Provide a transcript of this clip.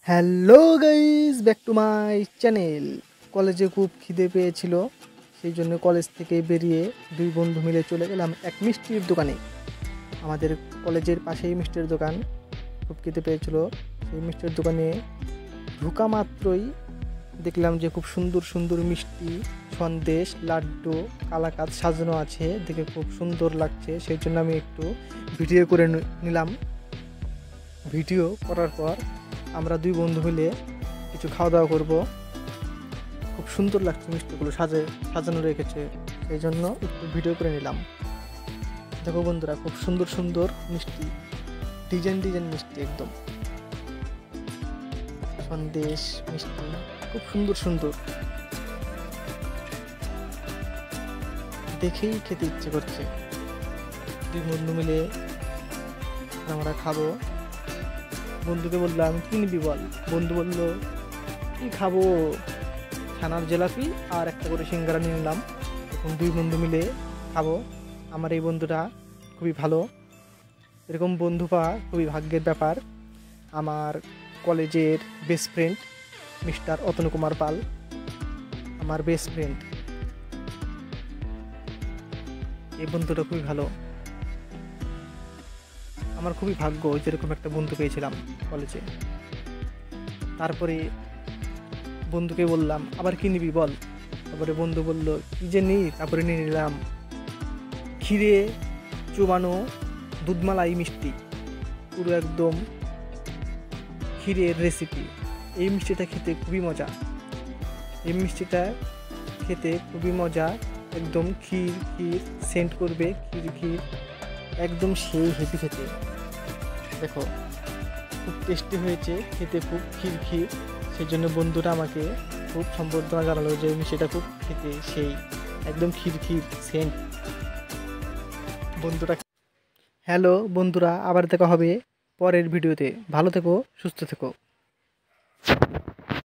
Hello guys, back to my channel. কলেজে খুব খিদে পেয়েছিল, সেই জন্য কলেজ থেকে বেরিয়ে দুই বন্ধু মিলে চলে গেলাম এক মিষ্টির দোকানে। আমাদের কলেজের পাশেই মিষ্টির দোকান। খুব খিদে পেয়েছিল, সেই মিষ্টির দোকানে ঢোকা মাত্রই দেখলাম যে খুব সুন্দর সুন্দর মিষ্টি, সন্দেশ, লাড্ডু, কালাকাঁদ সাজানো আছে, দেখে খুব সুন্দর লাগছে। সেই জন্য আমি একটু ভিডিও করে নিলাম। ভিডিও করার পর আমরা দুই বন্ধু মিলে কিছু খাওয়া দাওয়া করবো। খুব সুন্দর লাগছে, মিষ্টিগুলো সাজানো রেখেছে, সেই জন্য একটু ভিডিও করে নিলাম। দেখো বন্ধুরা, খুব সুন্দর সুন্দর মিষ্টি, ডিজাইন ডিজাইন মিষ্টি, একদম সন্দেশ মিষ্টি, খুব সুন্দর সুন্দর, দেখেই খেতে ইচ্ছে করছে। দুই বন্ধু মিলে আমরা খাবো। বন্ধুকে বললাম কি নিবি বল, বন্ধু বলল কি খাবো, ছানার জিলাপি আর একটা করে সিঙ্গারা নিয়ে নিলাম। এখন দুই বন্ধু মিলে খাবো। আমার এই বন্ধুটা খুবই ভালো, এরকম বন্ধু পাওয়া খুবই ভাগ্যের ব্যাপার। আমার কলেজের best friend mister Atanu Kumar Pal, আমার বেস্ট ফ্রেন্ড। এই বন্ধুটা খুবই ভালো, আমার খুবই ভাগ্য যেরকম একটা বন্ধু পেয়েছিলাম কলেজে। তারপরে বন্ধুকে বললাম আবার কি নিবি বল, তারপরে বন্ধু বলল কি যে নিই, তারপরে নিয়ে নিলাম ক্ষীরে চুবানো দুধমালাই মিষ্টি, পুরো একদম ক্ষীরের রেসিপি। এই মিষ্টিটা খেতে খুবই মজা, এই মিষ্টিটা খেতে খুবই মজা, একদম ক্ষীর ক্ষীর সেন্ট করবে, ক্ষীর ক্ষীর একদম সেই হেভি খেতে। দেখো খুব টেস্টি হয়েছে খেতে, খুব ক্ষীর ক্ষীর। সেই জন্য বন্ধুরা আমাকে খুব সম্বর্ধনা জানালো যে মিষ্টিটা খুব খেতে সেই, একদম ক্ষীর ক্ষীর সেন্ট। বন্ধুরা, হ্যালো বন্ধুরা, আবার দেখা হবে পরের ভিডিওতে। ভালো থেকো, সুস্থ থেকো।